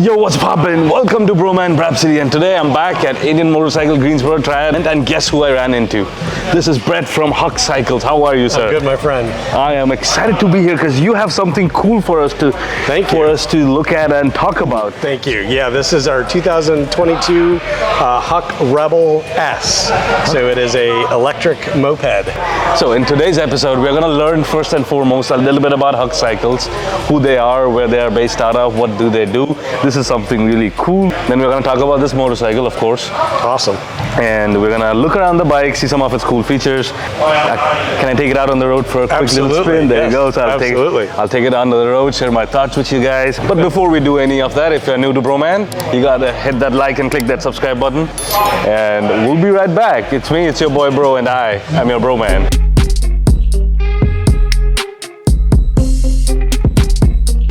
Yo, what's poppin'? Welcome to Bhroman Braapsody, and today I'm back at Indian Motorcycle Greensboro Triad, and guess who I ran into? This is Brett from Huck Cycles. How are you, sir? I'm good, my friend. I am excited to be here because you have something cool for us to look at and talk about. Thank you. Yeah, this is our 2022 Huck Rebel S. So it is a electric moped. So in today's episode, we're going to learn first and foremost a little bit about Huck Cycles, who they are, where they are based out of, what do they do. This is something really cool. Then we're going to talk about this motorcycle, of course. Awesome. And we're going to look around the bike, see some of its cool features. Can I take it out on the road for a quick little spin? There you go. So I'll take it on the road, share my thoughts with you guys. But before we do any of that, if you're new to Bhroman, you got to hit that like and click that subscribe button. And we'll be right back. It's me, it's your boy Bro, and I'm your Bhroman.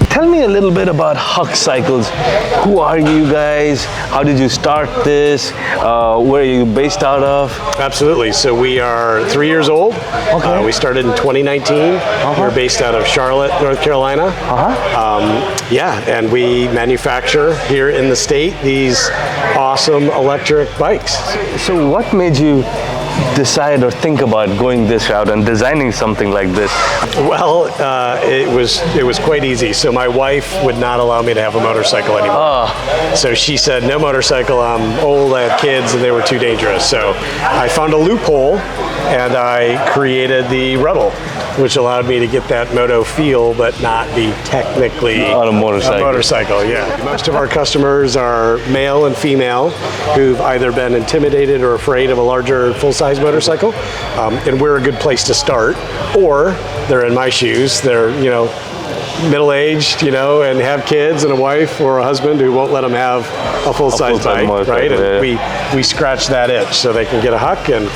Tell me a little bit about Huck Cycles. Who are you guys? How did you start this? Where are you based out of? Absolutely. So we are 3 years old. Okay. We started in 2019. We're based out of Charlotte, North Carolina. And we manufacture here in the state these awesome electric bikes. So what made you decide or think about going this route and designing something like this? Well, it was quite easy. So my wife would not allow me to have a motorcycle anymore. So she said, no motorcycle, I'm old, I have kids, and they were too dangerous. So I found a loophole and I created the Rebel, which allowed me to get that moto feel, but not be technically on a motorcycle. Yeah. Most of our customers are male and female who've either been intimidated or afraid of a larger full-size motorcycle, and we're a good place to start. Or they're in my shoes. They're middle-aged, and have kids and a wife or a husband who won't let them have a full-size bike, right? And we scratch that itch so they can get a Huck and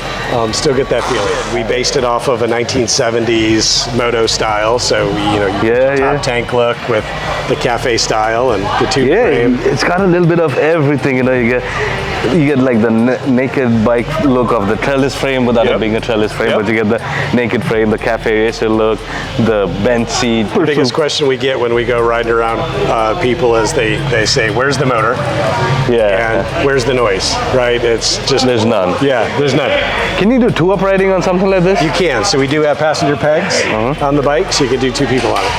still get that feeling. We based it off of a 1970s moto style, so top tank look with the cafe style and the tube frame. It's got a little bit of everything. You get like the naked bike look of the trellis frame without it being a trellis frame, but you get the naked frame, the cafe racer look, the bench seat. The biggest question we get when we go riding around people is they say, where's the motor? And where's the noise, right? It's just... There's none. Yeah, there's none. Can you do two-up riding on something like this? You can. So we do have passenger pegs on the bike, so you can do two people on it.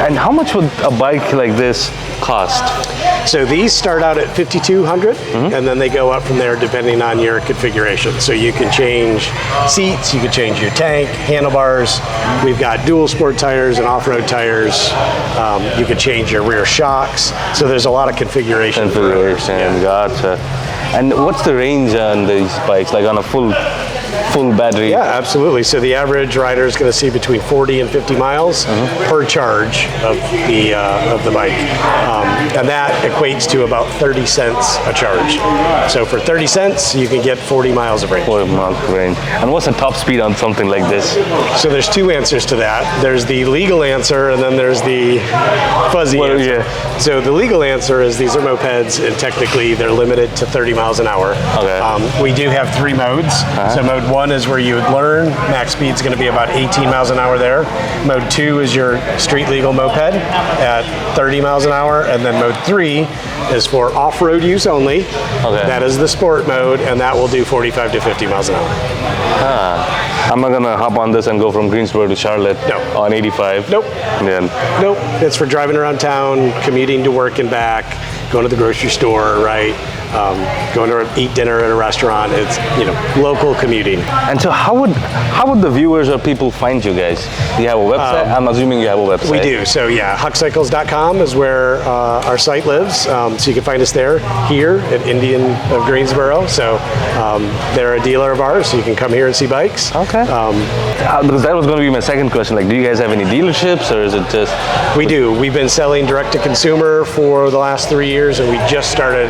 And how much would a bike like this cost? So these start out at $5,200, and then they go up from there depending on your configuration. So you can change seats, you can change your tank, handlebars. We've got dual sport tires and off-road tires. You can change your rear shocks. So there's a lot of configuration. Gotcha. And what's the range on these bikes, like on a full battery? Yeah, absolutely. So the average rider is going to see between 40 and 50 miles per charge of the bike. And that equates to about 30 cents a charge. So for 30 cents, you can get 40 miles of range. 40 miles of range. And what's the top speed on something like this? So there's two answers to that. There's the legal answer, and then there's the fuzzy answer. So the legal answer is these are mopeds, and technically they're limited to 30 miles an hour. Okay. We do have three modes. So mode 1 is where you would learn. Max speed is going to be about 18 miles an hour there. Mode 2 is your street legal moped at 30 miles an hour. And then mode 3 is for off-road use only. Okay. That is the sport mode, and that will do 45 to 50 miles an hour. I'm not going to hop on this and go from Greensboro to Charlotte on 85. Nope. Nope. It's for driving around town, commuting to work and back, going to the grocery store, right? Going to eat dinner at a restaurant. It's local commuting. And so how would the viewers or people find you guys? Do you have a website? I'm assuming you have a website. We do. So huckcycles.com is where our site lives. So you can find us there here at Indian of Greensboro. So they're a dealer of ours, so you can come here and see bikes. Okay. Because that was going to be my second question. Like, do you guys have any dealerships, or is it just? We do. We've been selling direct to consumer for the last 3 years, and we just started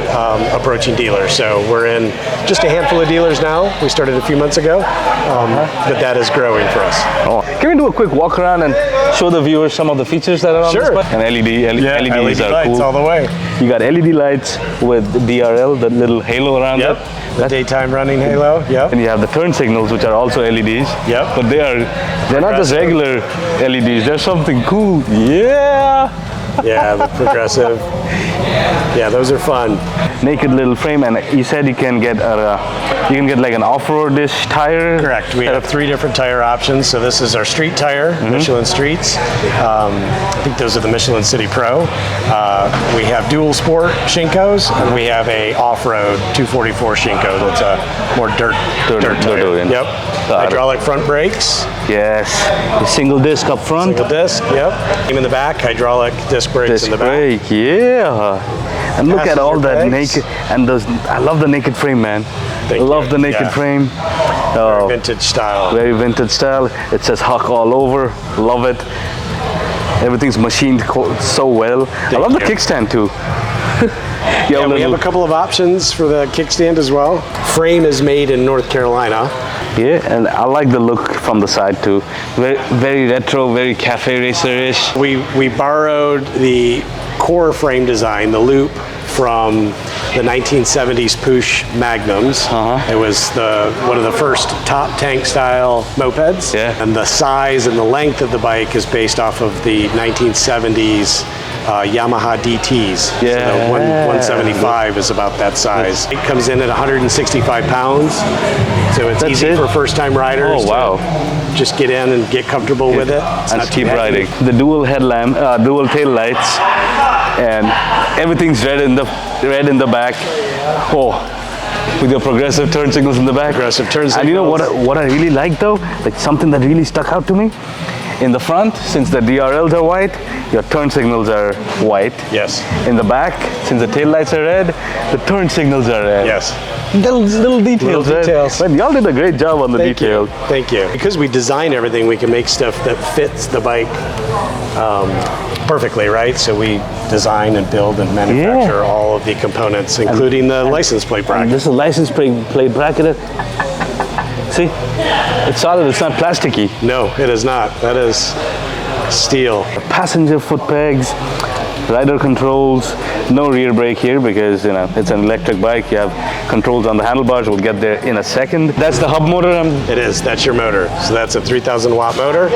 approaching dealers. So we're in just a handful of dealers now. We started a few months ago, but that is growing for us. Can we do a quick walk around and show the viewers some of the features that are on this bike? And LEDs are lights cool. All the way. You got LED lights with DRL, the little halo around it. The daytime running halo. And you have the turn signals, which are also LEDs. But they're not just regular LEDs. They're something cool. Yeah, the progressive. Yeah, those are fun. Naked little frame, and you said you can get like an off-roadish tire. Correct. We have 3 different tire options. So this is our street tire, Michelin Streets. I think those are the Michelin City Pro. We have dual sport Shinkos, and we have a off-road 244 Shinko that's a more dirt tire. Yep. Hydraulic front brakes. Yes. The single disc up front. Single disc. Yep. In the back, hydraulic disc brakes in the back. Brake, yeah. And look at all that naked, and those. I love the naked frame, man. I love the naked frame. Very vintage style. Very vintage style. It says Huck all over. Love it. Everything's machined so well. I love the kickstand too. Yeah, we have a couple of options for the kickstand as well. Frame is made in North Carolina. Yeah, and I like the look from the side too. Very, very retro, very cafe racer-ish. We borrowed the core frame design, the loop, from the 1970s Push Magnums. It was one of the first top tank style mopeds. Yeah. And the size and the length of the bike is based off of the 1970s Yamaha DTs. Yeah. So the 175 is about that size. It comes in at 165 pounds, so it's easy for first-time riders. Oh, wow. To just get in and get comfortable with it. It's and not keep too heavy. riding. The dual headlamp, dual tail lights, and everything's red in the back. Oh, with your progressive turn signals in the back. Progressive turn signals. And you know what I really like though? Like something that really stuck out to me. In the front, since the DRLs are white, your turn signals are white. Yes. In the back, since the tail lights are red, the turn signals are red. Yes. Little details. Little details. But y'all did a great job on the detail. Thank you. Because we design everything, we can make stuff that fits the bike perfectly, right? So we design and build and manufacture all of the components, including the license plate bracket. This is a license plate bracket. See, it's solid. It's not plasticky. No, it is not. That is steel. Passenger foot pegs, rider controls. No rear brake here because it's an electric bike. You have controls on the handlebars. We'll get there in a second. That's the hub motor. It is. That's your motor. So that's a 3,000 watt motor.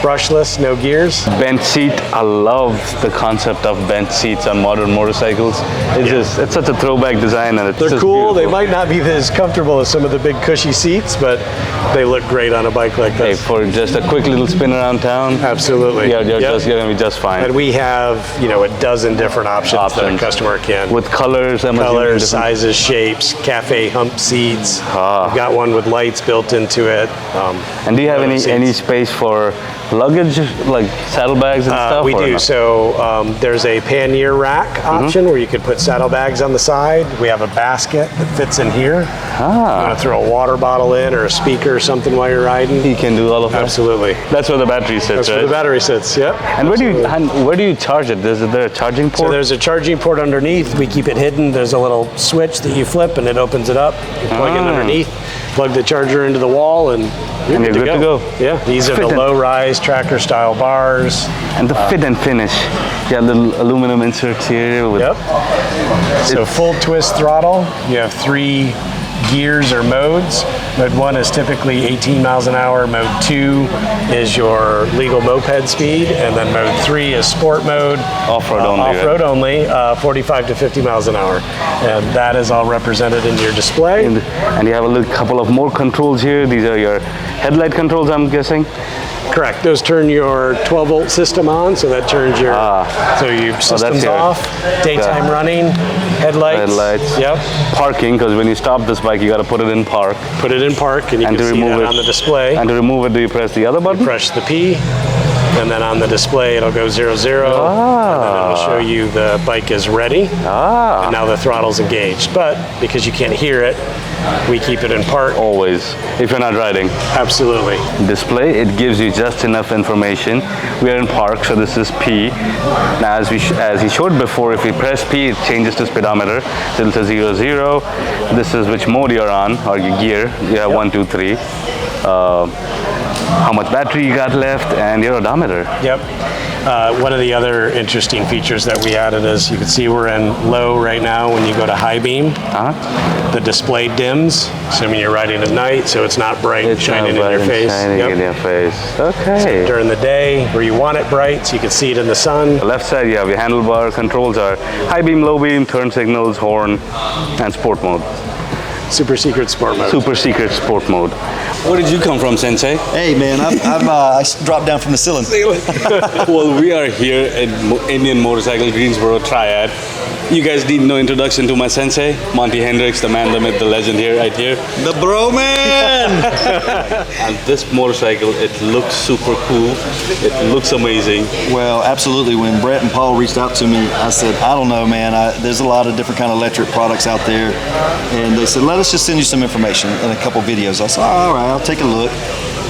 Brushless, no gears. Bent seat. I love the concept of bent seats on modern motorcycles. It's such a throwback design, and they're cool. Beautiful. They might not be as comfortable as some of the big cushy seats, but they look great on a bike like this. Hey, for just a quick little spin around town. Absolutely. You're gonna be just fine. And we have a dozen different options that a customer can. With colors, sizes, shapes, cafe hump seats. We've got one with lights built into it. And do you have any space for luggage, like saddlebags and stuff? We do. So there's a pannier rack option where you could put saddlebags on the side. We have a basket that fits in here. You want to throw a water bottle in or a speaker or something while you're riding. You can do all of that. Absolutely. That's where the battery sits, That's where the battery sits. Yep. And where do you charge it? Is there a charging port? So there's a charging port underneath. We keep it hidden. There's a little switch that you flip and it opens it up. You plug it underneath, plug the charger into the wall, and you're good to go. Yeah. These are the low-rise tracker style bars. And the fit and finish. Yeah, little aluminum inserts here. So full twist throttle. You have 3 gears or modes. Mode 1 is typically 18 miles an hour. Mode 2 is your legal moped speed. And then mode 3 is sport mode. Off-road only. Off-road only, 45 to 50 miles an hour. And that is all represented in your display. And you have a couple of more controls here. These are your headlight controls, I'm guessing. Correct. Those turn your 12-volt system on, so that turns your system's off. Daytime running, headlights. Yep. Parking, because when you stop this bike, you got to put it in park. Put it in park, and you can see that on the display. And to remove it, do you press the other button? You press the P, and then on the display, it'll go 0, 0. And then it'll show you the bike is ready. And now the throttle's engaged. But because you can't hear it, we keep it in park. Always, if you're not riding. Absolutely. Display, it gives you just enough information. We are in park, so this is P. Now, as he showed before, if we press P, it changes to speedometer. So it'll say 0, 0. This is which mode you're on, or your gear. You have 1, 2, 3. how much battery you got left, and your odometer. Yep. One of the other interesting features that we added is you can see we're in low right now. When you go to high beam, the display dims, assuming you're riding at night, so it's not bright and shining in your face. Shining in your face. Okay. So during the day, where you want it bright, so you can see it in the sun. The left side, you have your handlebar. Controls are high beam, low beam, turn signals, horn, and sport mode. Super secret sport mode. Super secret sport mode. Where did you come from, Sensei? Hey man, I dropped down from the ceiling. Well, we are here at Indian Motorcycle Greensboro Triad. You guys need no introduction to my sensei, Monty Hendricks, the man, the myth, the legend here, right here. The Bhroman! And this motorcycle, it looks super cool. It looks amazing. Well, absolutely. When Brett and Paul reached out to me, I said, I don't know, man. There's a lot of different kind of electric products out there. And they said, let us just send you some information and a couple videos. I said, all right, I'll take a look.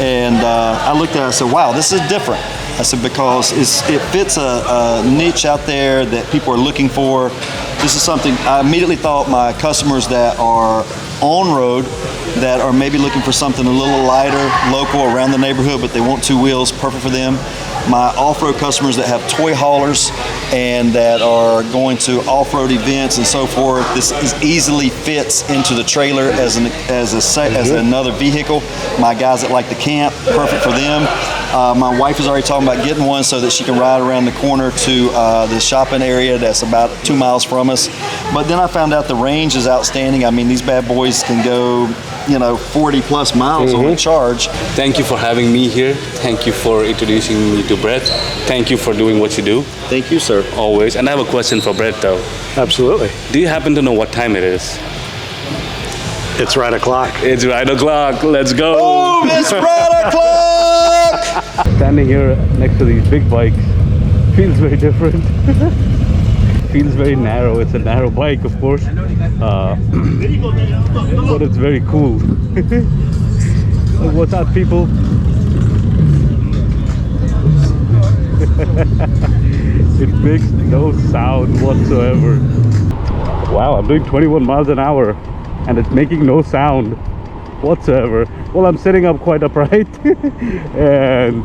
And I looked at it, I said, wow, this is different. I said, because it fits a niche out there that people are looking for. This is something I immediately thought my customers that are on road, that are maybe looking for something a little lighter, local, around the neighborhood, but they want two wheels, perfect for them. My off-road customers that have toy haulers and that are going to off-road events and so forth, this easily fits into the trailer as another vehicle. My guys that like to camp, perfect for them. My wife is already talking about getting one so that she can ride around the corner to the shopping area that's about 2 miles from us. But then I found out the range is outstanding. I mean, these bad boys can go, 40 plus miles on a charge. Thank you for having me here. Thank you for introducing me to Brett. Thank you for doing what you do. Thank you, sir. Always. And I have a question for Brett, though. Absolutely. Do you happen to know what time it is? It's right o'clock. It's right o'clock. Let's go. Oh, it's right o'clock! Standing here next to these big bikes feels very different. Feels very narrow. It's a narrow bike, of course, but it's very cool. What's up, people? It makes no sound whatsoever. Wow, I'm doing 21 miles an hour and it's making no sound whatsoever. Well, I'm sitting up quite upright and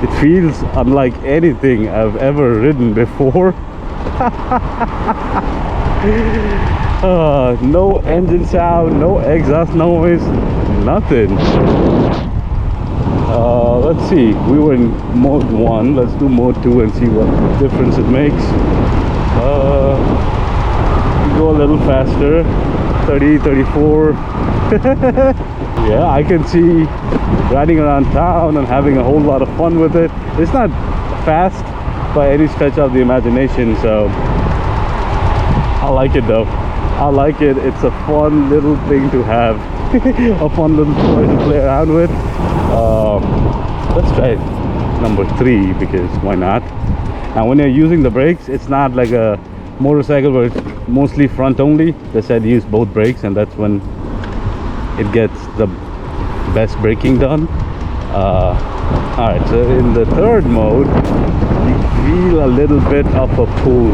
it feels unlike anything I've ever ridden before. No engine sound, no exhaust noise, nothing. Let's see, we were in mode 1, let's do mode 2 and see what difference it makes. Go a little faster, 30, 34. Yeah, I can see riding around town and having a whole lot of fun with it. It's not fast by any stretch of the imagination, so I like it though. I like it. It's a fun little thing to have. A fun little toy to play around with. Let's try number 3 because why not? Now when you're using the brakes, it's not like a motorcycle where it's mostly front only. They said use both brakes and that's when it gets the best braking done. Alright, so in the third mode you feel a little bit of a pull.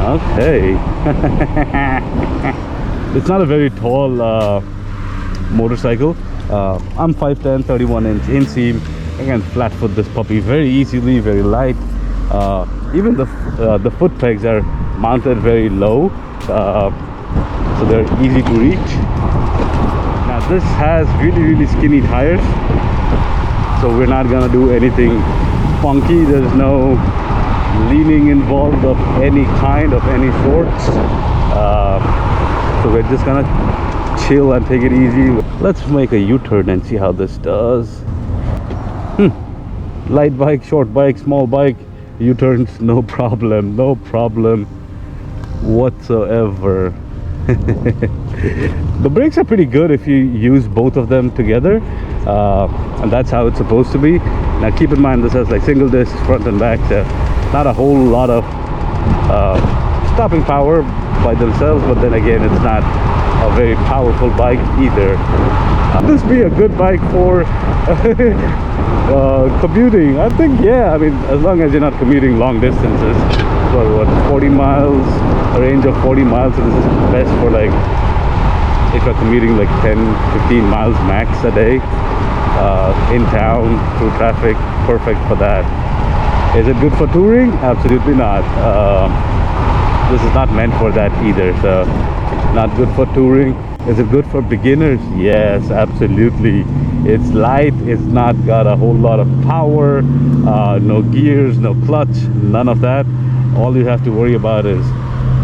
Okay. It's not a very tall motorcycle. I'm 5'10", 31-inch inseam. I can flat foot this puppy very easily, very light. Even the foot pegs are mounted very low, so they're easy to reach. Now this has really skinny tires, so we're not gonna do anything funky. There's no leaning involved of any kind, of any sorts. So we're just gonna chill and take it easy. Let's make a U-turn and see how this does. Light bike, short bike, small bike, U-turns, no problem whatsoever. The brakes are pretty good if you use both of them together, and that's how it's supposed to be. Now keep in mind this has like single discs front and back, so not a whole lot of stopping power by themselves, but then again it's not a very powerful bike either. Would this be a good bike for commuting? I think, yeah. I mean, as long as you're not commuting long distances. So what, 40 miles, a range of 40 miles, so this is best for like if you're commuting like 10-15 miles max a day. in town through traffic. Perfect for that. Is it good for touring? Absolutely not. This is not meant for that either, so not good for touring. Is it good for beginners? Yes, absolutely. It's light, it's not got a whole lot of power, no gears, no clutch, none of that. All you have to worry about is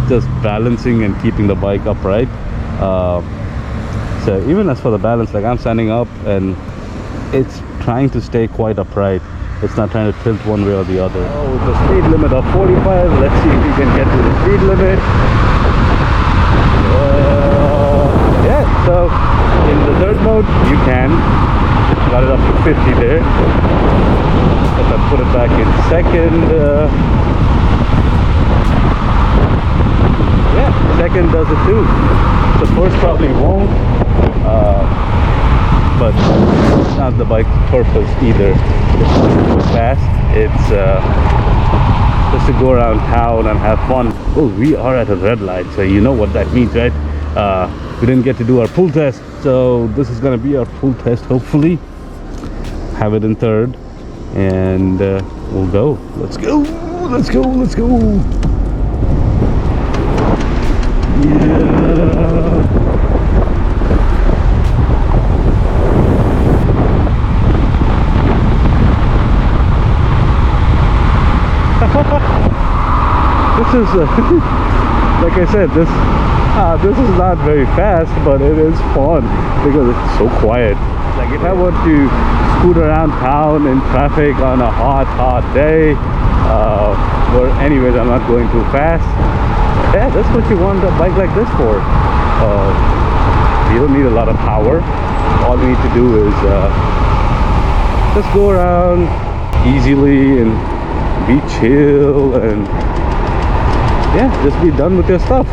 just balancing and keeping the bike upright. So even as for the balance, like I'm standing up and it's trying to stay quite upright. It's not trying to tilt one way or the other. Oh, with the speed limit of 45, let's see if we can get to the speed limit. Yeah, so in the third mode, you can. Got it up to 50 there. If I put it back in second, yeah, second does it too. The first probably won't, but it's not the bike's purpose either. It's not to go fast. It's just to go around town and have fun. Oh, we are at a red light, so you know what that means, right? We didn't get to do our pull test, so this is gonna be our pull test. Hopefully, have it in third, and we'll go. Let's go. Let's go. Let's go. Yeah. This is like I said, this is not very fast, but it is fun because it's so quiet. Like if I were to scoot around town in traffic on a hot day, where anyways I'm not going too fast, yeah, that's what you want a bike like this for. You don't need a lot of power. All you need to do is just go around easily and be chill, and yeah, just be done with your stuff.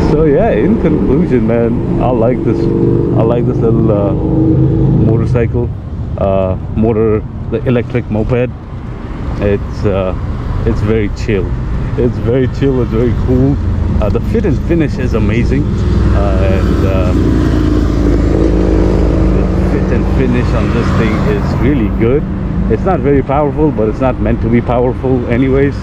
So yeah, in conclusion, man, I like this little motorcycle, the electric moped. It's very chill. It's very chill. It's very cool. The fit and finish is amazing, and the fit and finish on this thing is really good. It's not very powerful, but it's not meant to be powerful anyways.